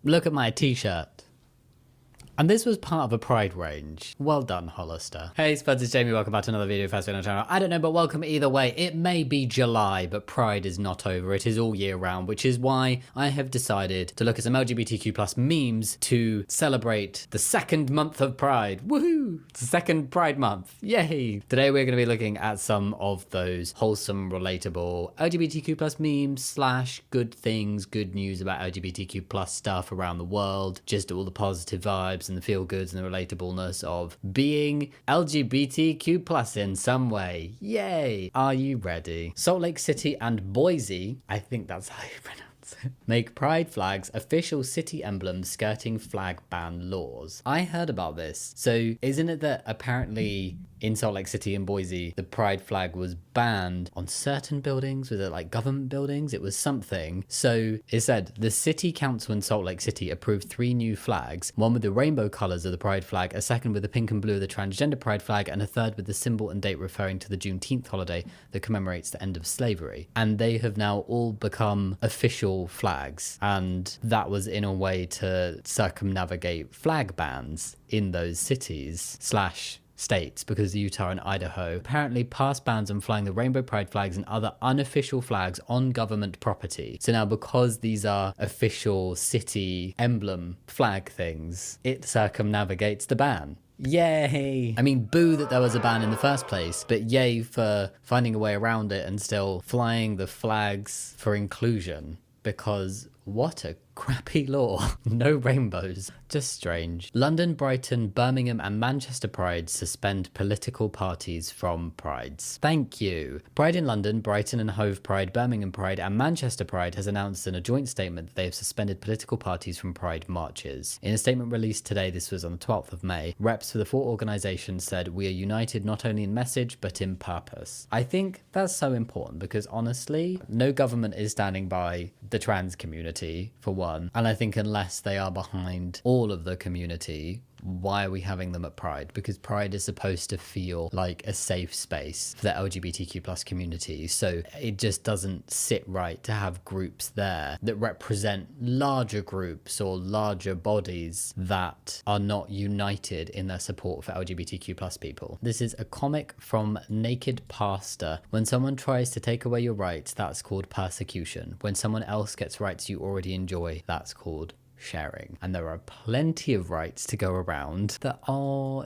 Look at my t-shirt. And this was part of a Pride range. Well done, Hollister. Hey Spuds, it's Jamie. Welcome back to another video first on the channel. I don't know, but welcome either way. It may be July, but Pride is not over. It is all year round, which is why I have decided to look at some LGBTQ plus memes to celebrate the second month of Pride. Woohoo! It's the second Pride month. Yay! Today we're going to be looking at some of those wholesome, relatable LGBTQ plus memes slash good things, good news about LGBTQ plus stuff around the world. Just all the positive vibes and the feel goods and the relatableness of being LGBTQ plus in some way. Yay! Are you ready? Salt Lake City and Boise, I think that's how you pronounce it, make pride flags official city emblems skirting flag ban laws. I heard about this. So isn't it that apparently in Salt Lake City and Boise, the pride flag was banned on certain buildings? Was it like government buildings? It was something. So it said the city council in Salt Lake City approved 3 new flags, one with the rainbow colors of the pride flag, a second with the pink and blue of the transgender pride flag, and a third with the symbol and date referring to the Juneteenth holiday that commemorates the end of slavery. And they have now all become official flags. And that was in a way to circumnavigate flag bans in those cities slash states, because Utah and Idaho apparently passed bans on flying the rainbow pride flags and other unofficial flags on government property. So now, because these are official city emblem flag things, it circumnavigates the ban. Yay! I mean, boo that there was a ban in the first place, but yay for finding a way around it and still flying the flags for inclusion, because what a crappy law. No rainbows. Just strange. London, Brighton, Birmingham and Manchester Pride suspend political parties from prides. Thank you. Pride in London, Brighton and Hove Pride, Birmingham Pride and Manchester Pride has announced in a joint statement that they have suspended political parties from pride marches. In a statement released today, this was on the 12th of May, reps for the 4 organisations said, "We are united not only in message but in purpose." I think that's so important because honestly, no government is standing by the trans community, for one, and I think unless they are behind all of the community, why are we having them at Pride? Because Pride is supposed to feel like a safe space for the LGBTQ plus community. So it just doesn't sit right to have groups there that represent larger groups or larger bodies that are not united in their support for LGBTQ plus people. This is a comic from Naked Pastor. When someone tries to take away your rights, that's called persecution. When someone else gets rights you already enjoy, that's called sharing. And there are plenty of rights to go around that,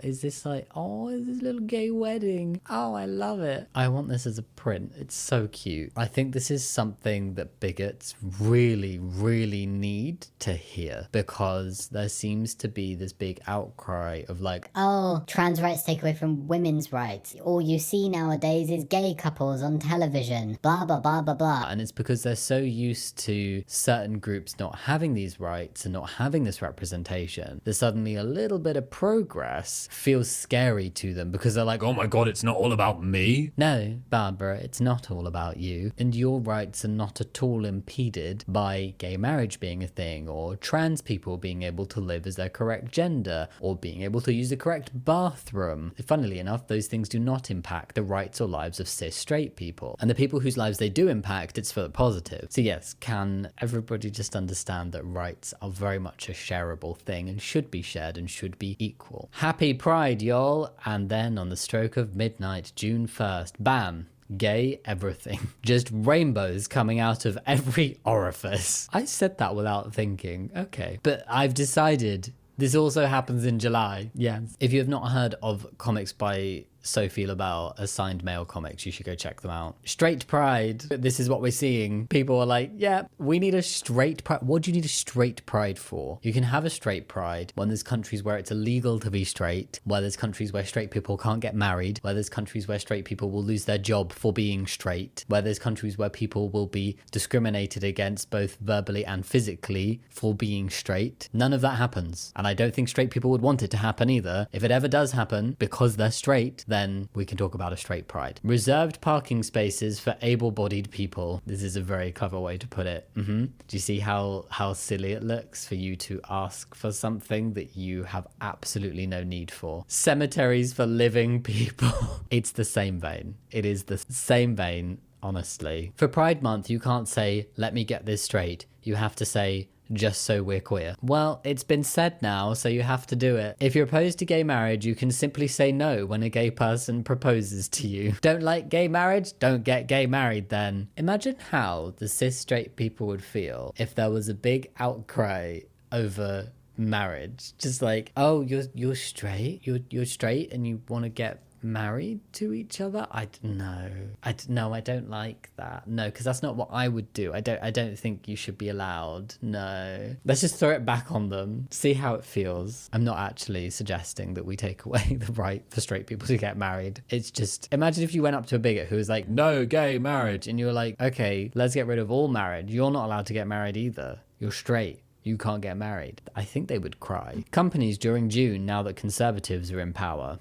is this little gay wedding? Oh, I love it. I want this as a print. It's so cute. I think this is something that bigots really, really need to hear, because there seems to be this big outcry of like, oh, trans rights take away from women's rights. All you see nowadays is gay couples on television, blah, blah, blah, blah, blah. And it's because they're so used to certain groups not having these rights and not having this representation that suddenly a little bit of progress feels scary to them, because they're like, oh my god, it's not all about me. No, Barbara, it's not all about you, and your rights are not at all impeded by gay marriage being a thing, or trans people being able to live as their correct gender, or being able to use the correct bathroom. Funnily enough, those things do not impact the rights or lives of cis straight people, and the people whose lives they do impact, it's for the positive. So yes, can everybody just understand that rights are very much a shareable thing and should be shared and should be equal. Happy Pride, y'all. And then on the stroke of midnight, June 1st, bam, gay everything. Just rainbows coming out of every orifice. I said that without thinking. Okay. But I've decided this also happens in July. Yes. If you have not heard of comics by Sophie LaBelle, Assigned Male Comics, you should go check them out. Straight pride. This is what we're seeing. People are like, yeah, we need a straight pride. What do you need a straight pride for? You can have a straight pride when there's countries where it's illegal to be straight, where there's countries where straight people can't get married, where there's countries where straight people will lose their job for being straight, where there's countries where people will be discriminated against both verbally and physically for being straight. None of that happens. And I don't think straight people would want it to happen either. If it ever does happen because they're straight, then we can talk about a straight pride. Reserved parking spaces for able-bodied people. This is a very clever way to put it. Do you see how silly it looks for you to ask for something that you have absolutely no need for? Cemeteries for living people. It's the same vein. It is the same vein, honestly. For Pride Month, you can't say, let me get this straight. You have to say, just so we're queer. Well, it's been said now, so you have to do it. If you're opposed to gay marriage, you can simply say no when a gay person proposes to you. Don't like gay marriage? Don't get gay married then. Imagine how the cis straight people would feel if there was a big outcry over marriage. Just like, oh, you're straight? You're straight and you want to get married to each other? I don't like that. No, because that's not what I would do. I don't think you should be allowed. No, let's just throw it back on them, see how it feels. I'm not actually suggesting that we take away the right for straight people to get married. It's just, imagine if you went up to a bigot who was like, no gay marriage, and you were like, okay, let's get rid of all marriage. You're not allowed to get married either. You're straight. You can't get married. I think they would cry. Companies during June, now that conservatives are in power,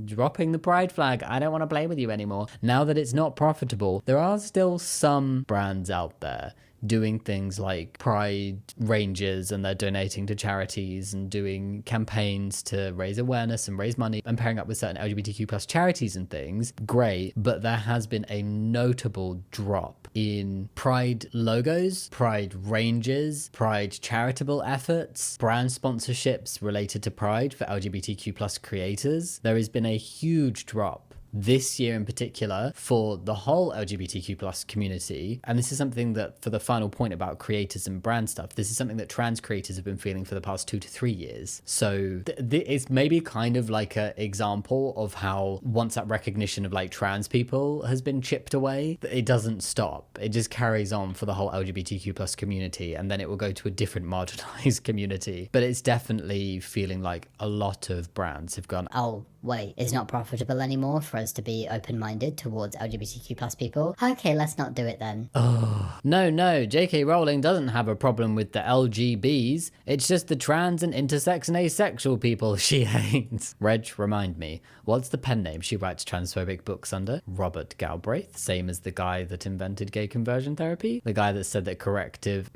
dropping the pride flag. I don't want to play with you anymore. Now that it's not profitable, there are still some brands out there doing things like pride ranges, and they're donating to charities and doing campaigns to raise awareness and raise money and pairing up with certain LGBTQ plus charities and things. Great. But there has been a notable drop in pride logos, pride ranges, pride charitable efforts, brand sponsorships related to pride for LGBTQ plus creators. There has been a huge drop this year in particular for the whole LGBTQ plus community. And this is something that, for the final point about creators and brand stuff, this is something that trans creators have been feeling for the past 2 to 3 years. So it's maybe kind of like an example of how once that recognition of like trans people has been chipped away, it doesn't stop. It just carries on for the whole LGBTQ plus community, and then it will go to a different marginalized community. But it's definitely feeling like a lot of brands have gone, oh, wait, it's not profitable anymore for us to be open-minded towards LGBTQ plus people. Okay, let's not do it then. oh, no, J.K. Rowling doesn't have a problem with the LGBs. It's just the trans and intersex and asexual people she hates. Reg, remind me, what's the pen name she writes transphobic books under? Robert Galbraith, same as the guy that invented gay conversion therapy? The guy that said that corrective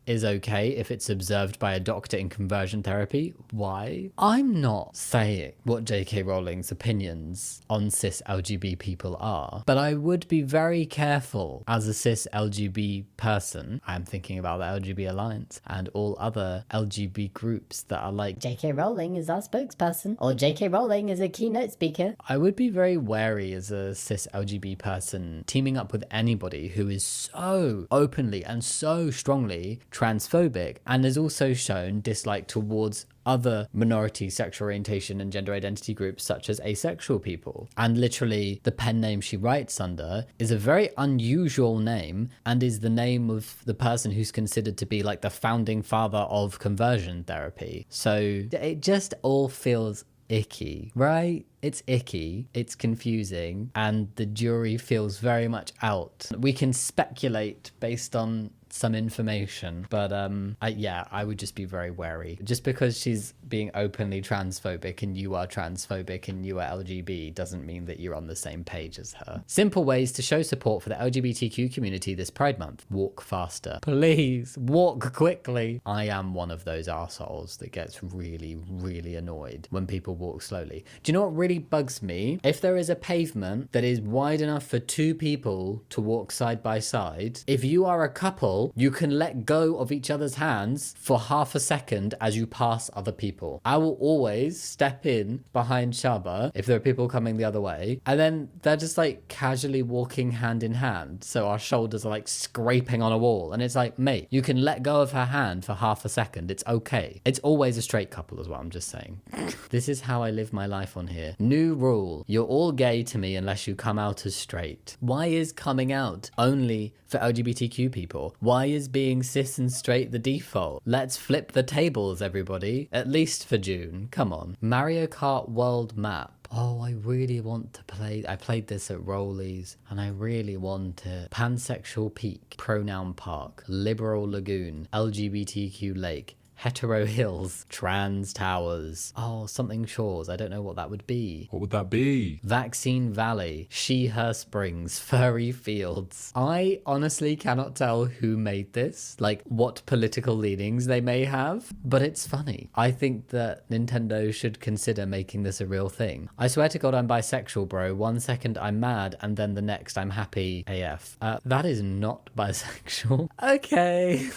is okay if it's observed by a doctor in conversion therapy. Why? I'm not saying what J.K. Rowling's opinions on cis LGB people are, but I would be very careful as a cis LGB person. I'm thinking about the LGB Alliance and all other LGB groups that are like, J.K. Rowling is our spokesperson, or J.K. Rowling is a keynote speaker. I would be very wary as a cis LGB person teaming up with anybody who is so openly and so strongly transphobic and has also shown dislike towards other minority sexual orientation and gender identity groups such as asexual people. And literally the pen name she writes under is a very unusual name and is the name of the person who's considered to be like the founding father of conversion therapy. So it just all feels icky, right? It's icky, it's confusing, and the jury feels very much out. We can speculate based on some information, but I would just be very wary. Just because she's being openly transphobic and you are transphobic and you are LGB doesn't mean that you're on the same page as her. Simple ways to show support for the LGBTQ community this Pride Month. Walk faster. Please, walk quickly. I am one of those assholes that gets really, really annoyed when people walk slowly. Do you know what really bugs me? If there is a pavement that is wide enough for 2 people to walk side by side, if you are a couple, you can let go of each other's hands for half a second as you pass other people. I will always step in behind Shaba if there are people coming the other way, and then they're just like casually walking hand in hand, so our shoulders are like scraping on a wall, and it's like, mate, you can let go of her hand for half a second. It's okay. It's always a straight couple as well, I'm just saying. This is how I live my life on here. New rule: you're all gay to me unless you come out as straight. Why is coming out only for LGBTQ people? Why is being cis and straight the default? Let's flip the tables, everybody. At least for June. Come on. Mario Kart World Map. Oh, I really want to play. I played this at Rollies and I really want it. Pansexual Peak, Pronoun Park, Liberal Lagoon, LGBTQ Lake, Hetero Hills, Trans Towers. Oh, something Shores. I don't know what that would be. What would that be? Vaccine Valley, She-Her Springs, Furry Fields. I honestly cannot tell who made this, like what political leanings they may have, but it's funny. I think that Nintendo should consider making this a real thing. I swear to God I'm bisexual, bro. 1 second I'm mad and then the next I'm happy AF. That is not bisexual. Okay.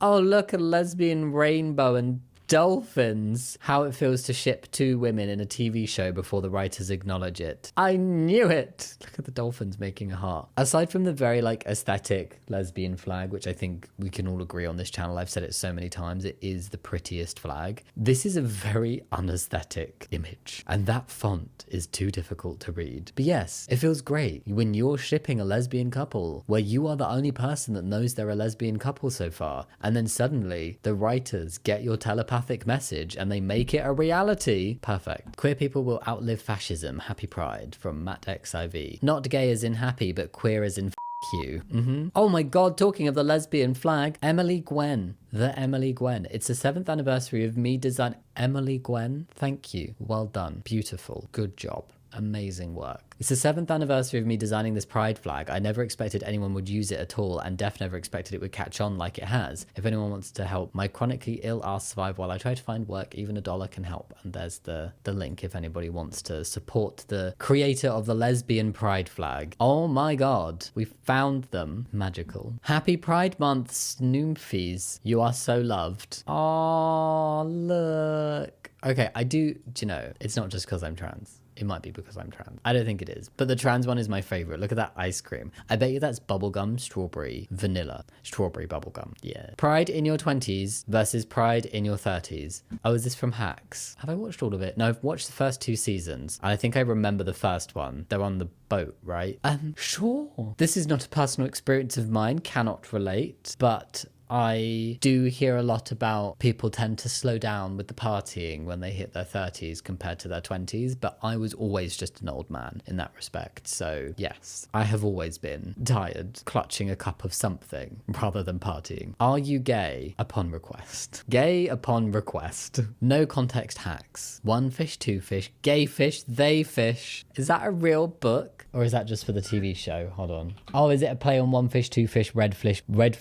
Oh, look, a lesbian rainbow and dolphins. How it feels to ship two women in a TV show before the writers acknowledge it. I knew it. Look at the dolphins making a heart. Aside from the very like aesthetic lesbian flag, which I think we can all agree on this channel, I've said it so many times, it is the prettiest flag. This is a very unaesthetic image, and that font is too difficult to read. But yes, it feels great when you're shipping a lesbian couple where you are the only person that knows they're a lesbian couple so far, and then suddenly the writers get your telepathic message and they make it a reality. Perfect. Queer people will outlive fascism. Happy Pride from Matt XIV. Not gay as in happy, but queer as in you. Oh my god, talking of the lesbian flag, Emily Gwen. The Emily Gwen. It's the 7th anniversary of me design. Emily Gwen, thank you. Well done. Beautiful. Good job. Amazing work. It's the 7th anniversary of me designing this pride flag. I never expected anyone would use it at all, and Def never expected it would catch on like it has. If anyone wants to help my chronically ill ass survive while I try to find work, even $1 can help. And there's the link if anybody wants to support the creator of the lesbian pride flag. Oh my god, we found them. Magical. Happy Pride Month, Snoomfies. You are so loved. Oh, look. Okay, do you know, it's not just because I'm trans. It might be because I'm trans. I don't think it is. But the trans one is my favorite. Look at that ice cream. I bet you that's bubblegum, strawberry, vanilla. Strawberry bubblegum. Yeah. Pride in your 20s versus Pride in your 30s. Oh, is this from Hacks? Have I watched all of it? No, I've watched the first 2 seasons. And I think I remember the first one. They're on the boat, right? Sure. This is not a personal experience of mine. Cannot relate. But I do hear a lot about people tend to slow down with the partying when they hit their 30s compared to their 20s, but I was always just an old man in that respect. So yes, I have always been tired, clutching a cup of something rather than partying. Are you gay? Upon request. Gay upon request. No context hacks. 1 fish, 2 fish, gay fish, they fish. Is that a real book? Or is that just for the TV show? Hold on. Oh, is it a play on 1 fish, 2 fish, red fish, blue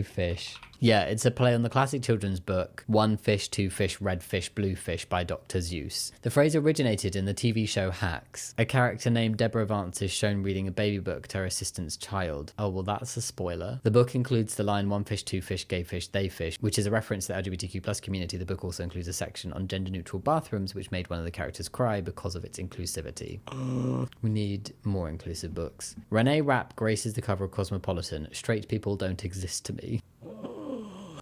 fish? Yeah, it's a play on the classic children's book, 1 fish, 2 fish, red fish, blue fish by Dr. Seuss. The phrase originated in the TV show Hacks. A character named Deborah Vance is shown reading a baby book to her assistant's child. Oh, well, that's a spoiler. The book includes the line 1 fish, 2 fish, gay fish, they fish, which is a reference to the LGBTQ plus community. The book also includes a section on gender-neutral bathrooms, which made one of the characters cry because of its inclusivity. We need more inclusive books. Renee Rapp graces the cover of Cosmopolitan. Straight people don't exist to me.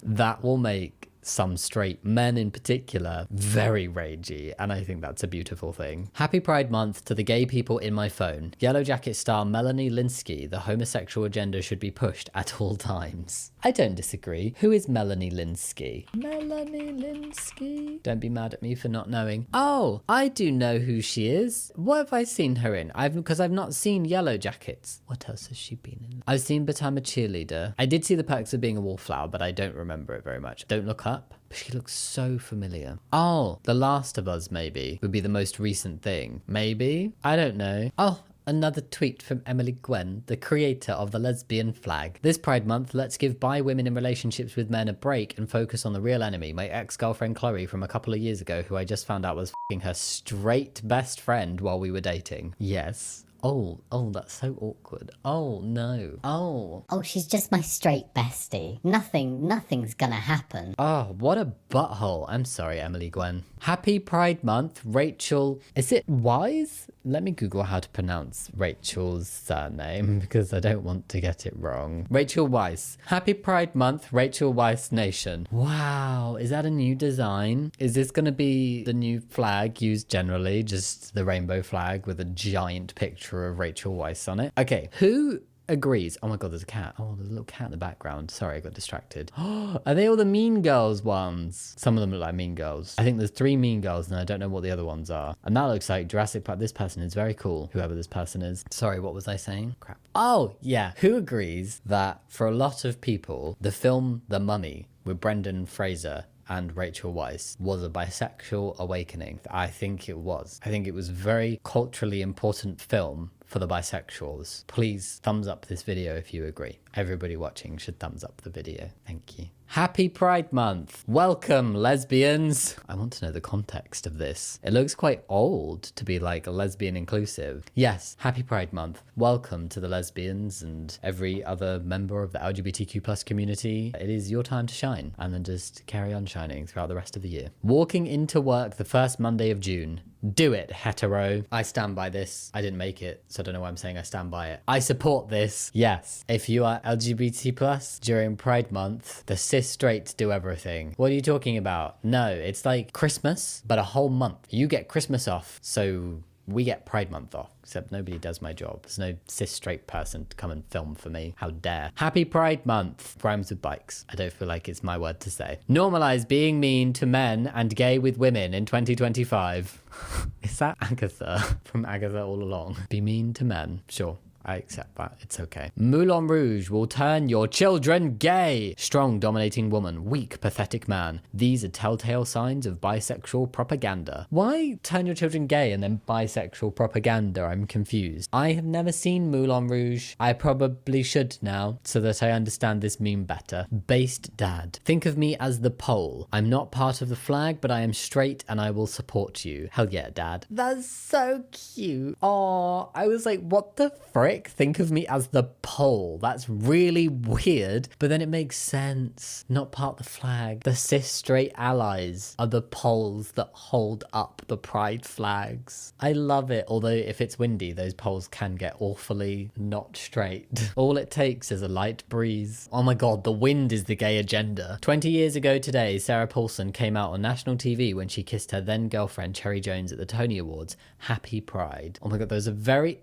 That will make some straight men in particular very ragey, and I think that's a beautiful thing. Happy Pride Month to the gay people in my phone. Yellow Jacket star Melanie Lynskey. The homosexual agenda should be pushed at all times. I don't disagree. Who is Melanie Lynskey? Melanie Lynskey? Don't be mad at me for not knowing. Oh, I do know who she is. What have I seen her in? Because I've not seen Yellow Jackets. What else has she been in? I've seen But I'm a Cheerleader. I did see The Perks of Being a Wallflower, but I don't remember it very much. Don't look up. But she looks so familiar. Oh, The Last of Us maybe would be the most recent thing. Maybe? I don't know. Oh, another tweet from Emily Gwen, the creator of the lesbian flag. This Pride Month, let's give bi women in relationships with men a break and focus on the real enemy. My ex-girlfriend Chloe from a couple of years ago, who I just found out was f***ing her straight best friend while we were dating. Yes. Oh, that's so awkward. Oh, no. Oh, she's just my straight bestie. Nothing's gonna happen. Oh, what a butthole. I'm sorry, Emily Gwen. Happy Pride Month, Rachel. Is it Wise? Let me Google how to pronounce Rachel's surname because I don't want to get it wrong. Rachel Weisz. Happy Pride Month, Rachel Weisz Nation. Wow, is that a new design? Is this going to be the new flag used generally? Just the rainbow flag with a giant picture of Rachel Weisz on it? Okay, who agrees? Oh my god, there's a cat. Oh, there's a little cat in the background. Sorry, I got distracted. Are they all the Mean Girls ones? Some of them look like Mean Girls. I think there's 3 Mean Girls and I don't know what the other ones are. And that looks like Jurassic Park. This person is very cool, whoever this person is. Sorry, what was I saying? Crap. Oh, yeah. Who agrees that for a lot of people, the film The Mummy with Brendan Fraser and Rachel Weisz was a bisexual awakening? I think it was. I think it was a very culturally important film for the bisexuals. Please thumbs up this video if you agree. Everybody watching should thumbs up the video. Thank you. Happy Pride Month. Welcome, lesbians. I want to know the context of this. It looks quite old to be like lesbian inclusive. Yes, Happy Pride Month. Welcome to the lesbians and every other member of the LGBTQ plus community. It is your time to shine, and then just carry on shining throughout the rest of the year. Walking into work the first Monday of June. Do it, hetero. I stand by this. I didn't make it, so I don't know why I'm saying I stand by it. I support this. Yes. If you are LGBT plus during Pride Month, the cis straights do everything. What are you talking about? No, it's like Christmas, but a whole month. You get Christmas off, so we get Pride Month off, except nobody does my job. There's no cis straight person to come and film for me. How dare. Happy Pride Month. Rhymes with bikes. I don't feel like it's my word to say. Normalize being mean to men and gay with women in 2025. Is that Agatha from Agatha All Along? Be mean to men. Sure. I accept that. It's okay. Moulin Rouge will turn your children gay. Strong, dominating woman. Weak, pathetic man. These are telltale signs of bisexual propaganda. Why turn your children gay and then bisexual propaganda? I'm confused. I have never seen Moulin Rouge. I probably should now so that I understand this meme better. Based dad. Think of me as the pole. I'm not part of the flag, but I am straight and I will support you. Hell yeah, dad. That's so cute. Oh, I was like, what the frick? Think of me as the pole. That's really weird, but then it makes sense. Not part of the flag. The cis straight allies are the poles that hold up the pride flags. I love it, although if it's windy, those poles can get awfully not straight. All it takes is a light breeze. Oh my god, the wind is the gay agenda. 20 years ago today, Sarah Paulson came out on national TV when she kissed her then girlfriend Cherry Jones at the Tony Awards. Happy Pride. Oh my god, there's a very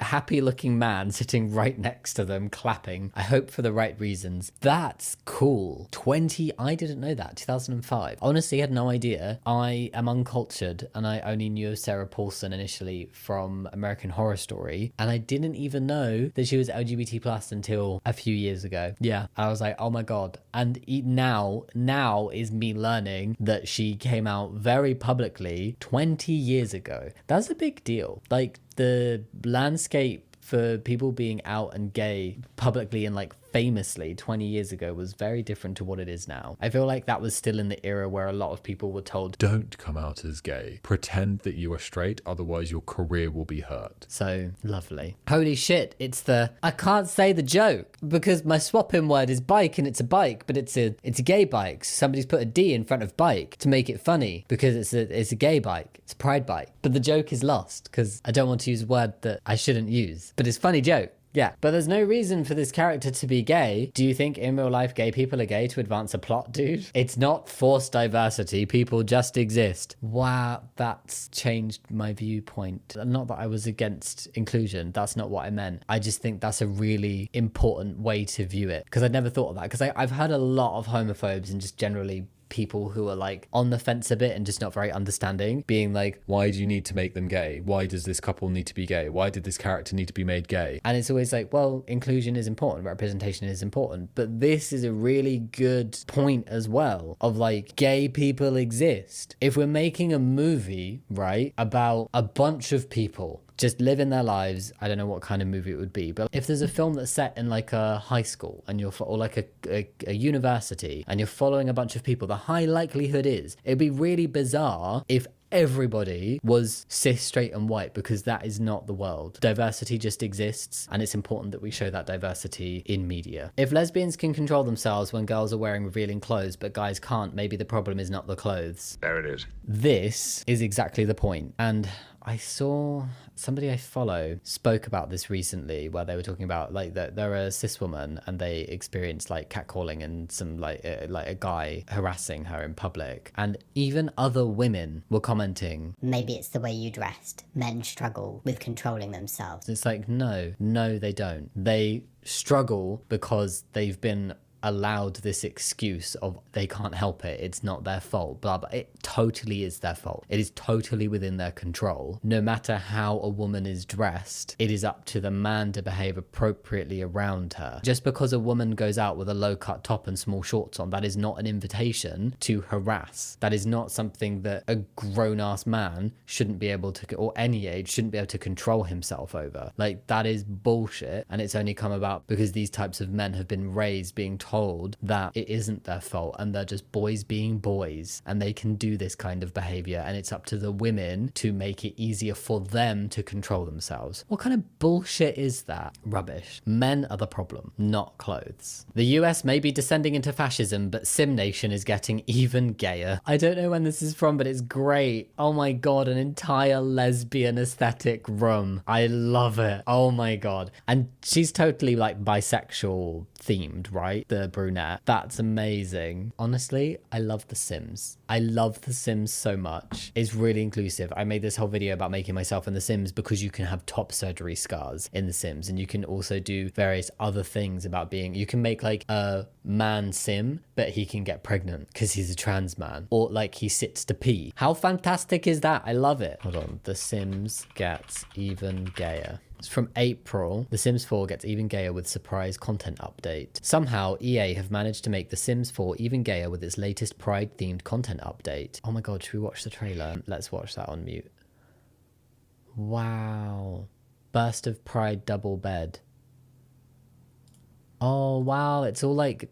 happy looking man sitting right next to them clapping. I hope for the right reasons. That's cool. I didn't know that. 2005. Honestly, had no idea. I am uncultured and I only knew of Sarah Paulson initially from American Horror Story, and I didn't even know that she was LGBT plus until a few years ago. Yeah. I was like, oh my god. And now is me learning that she came out very publicly 20 years ago. That's a big deal. Like, the landscape for people being out and gay publicly and like famously 20 years ago was very different to what it is now. I feel like that was still in the era where a lot of people were told, don't come out as gay. Pretend that you are straight, otherwise your career will be hurt. So lovely. Holy shit, it's the I can't say the joke because my swap-in word is bike and it's a bike, but it's a gay bike. So somebody's put a D in front of bike to make it funny because it's a gay bike. It's a pride bike. But the joke is lost because I don't want to use a word that I shouldn't use. But it's a funny joke. Yeah, but there's no reason for this character to be gay. Do you think in real life gay people are gay to advance a plot, dude? It's not forced diversity. People just exist. Wow, that's changed my viewpoint. Not that I was against inclusion. That's not what I meant. I just think that's a really important way to view it because I'd never thought of that because I've heard a lot of homophobes and just generally people who are like on the fence a bit and just not very understanding being like, why do you need to make them gay? Why does this couple need to be gay? Why did this character need to be made gay? And it's always like, well, inclusion is important, representation is important, but this is a really good point as well of like, gay people exist. If we're making a movie, right, about a bunch of people just living their lives, I don't know what kind of movie it would be, but if there's a film that's set in like a high school and or like a university and you're following a bunch of people, the high likelihood is it'd be really bizarre if everybody was cis, straight and white, because that is not the world. Diversity just exists, and it's important that we show that diversity in media. If lesbians can control themselves when girls are wearing revealing clothes but guys can't, maybe the problem is not the clothes. There it is. This is exactly the point. And I saw somebody I follow spoke about this recently where they were talking about like that they're a cis woman and they experienced like catcalling and some like a guy harassing her in public, and even other women were commenting, Maybe it's the way you dressed. Men struggle with controlling themselves. it's like no they don't. They struggle because they've been allowed this excuse of they can't help it, it's not their fault, blah blah. It totally is their fault. It is totally within their control. No matter how a woman is dressed, it is up to the man to behave appropriately around her. Just because a woman goes out with a low cut top and small shorts on, that is not an invitation to harass. That is not something that a grown-ass man shouldn't be able to, or any age shouldn't be able to control himself over. Like, that is bullshit, and it's only come about because these types of men have been raised being told that it isn't their fault and they're just boys being boys and they can do this kind of behavior and it's up to the women to make it easier for them to control themselves. What kind of bullshit is that? Rubbish. Men are the problem, not clothes. The US may be descending into fascism, but Sim Nation is getting even gayer. I don't know when this is from, but it's great. Oh my god, an entire lesbian aesthetic room. I love it. Oh my god. And she's totally like bisexual themed, right? The brunette. That's amazing. Honestly, I love The Sims. I love The Sims so much. It's really inclusive. I made this whole video about making myself in The Sims because you can have top surgery scars in The Sims, and you can also do various other things about being, you can make like a man sim, but he can get pregnant because he's a trans man, or like he sits to pee. How fantastic is that? I love it. Hold on. The Sims gets even gayer. It's from April. The Sims 4 gets even gayer with surprise content update. Somehow, EA have managed to make The Sims 4 even gayer with its latest Pride-themed content update. Oh my god, should we watch the trailer? Let's watch that on mute. Wow. Burst of Pride double bed. Oh, wow. It's all like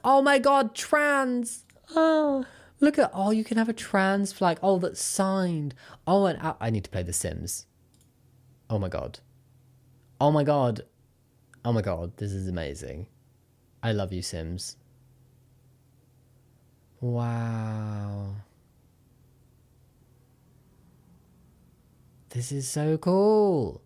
oh my god, trans! Oh, look at, oh, you can have a trans flag. Oh, that's signed. Oh, and I need to play The Sims. Oh my god. Oh my god. Oh my god, this is amazing. I love you, Sims. Wow. This is so cool.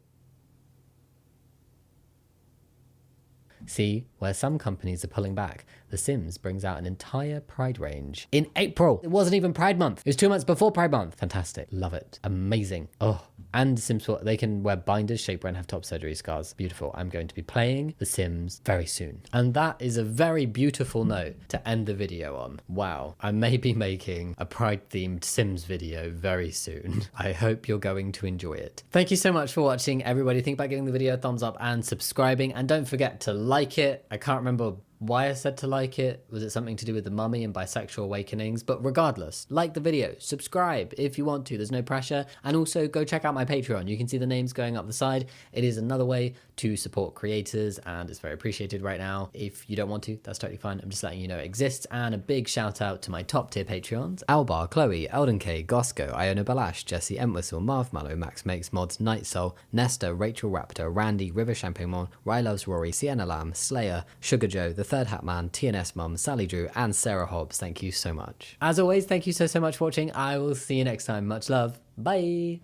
See, where some companies are pulling back, The Sims brings out an entire Pride range in April. It wasn't even Pride Month. It was 2 months before Pride Month. Fantastic. Love it. Amazing. Oh, and Sims 4, they can wear binders, shapewear, and have top surgery scars. Beautiful. I'm going to be playing The Sims very soon. And that is a very beautiful note to end the video on. Wow. I may be making a Pride-themed Sims video very soon. I hope you're going to enjoy it. Thank you so much for watching, everybody. Think about giving the video a thumbs up and subscribing. And don't forget to like it. I can't remember why I said to like it. Was it something to do with the mummy and bisexual awakenings? But regardless, like the video, subscribe if you want to, there's no pressure. And also go check out my Patreon. You can see the names going up the side. It is another way to support creators and it's very appreciated right now. If you don't want to, that's totally fine. I'm just letting you know it exists. And a big shout out to my top tier Patreons: Albar, Chloe, Elden K, Gosco, Iona Balash, Jesse Entwistle, Marv Mallow, Max Makes Mods, Night Soul, Nesta, Rachel Raptor, Randy, River Champagne, Ry Loves Rory, Sienna Lamb, Slayer, Sugar Joe, The Third Hat Man, TNS Mum, Sally Drew, and Sarah Hobbs. Thank you so much. As always, thank you so much for watching. I will see you next time. Much love. Bye.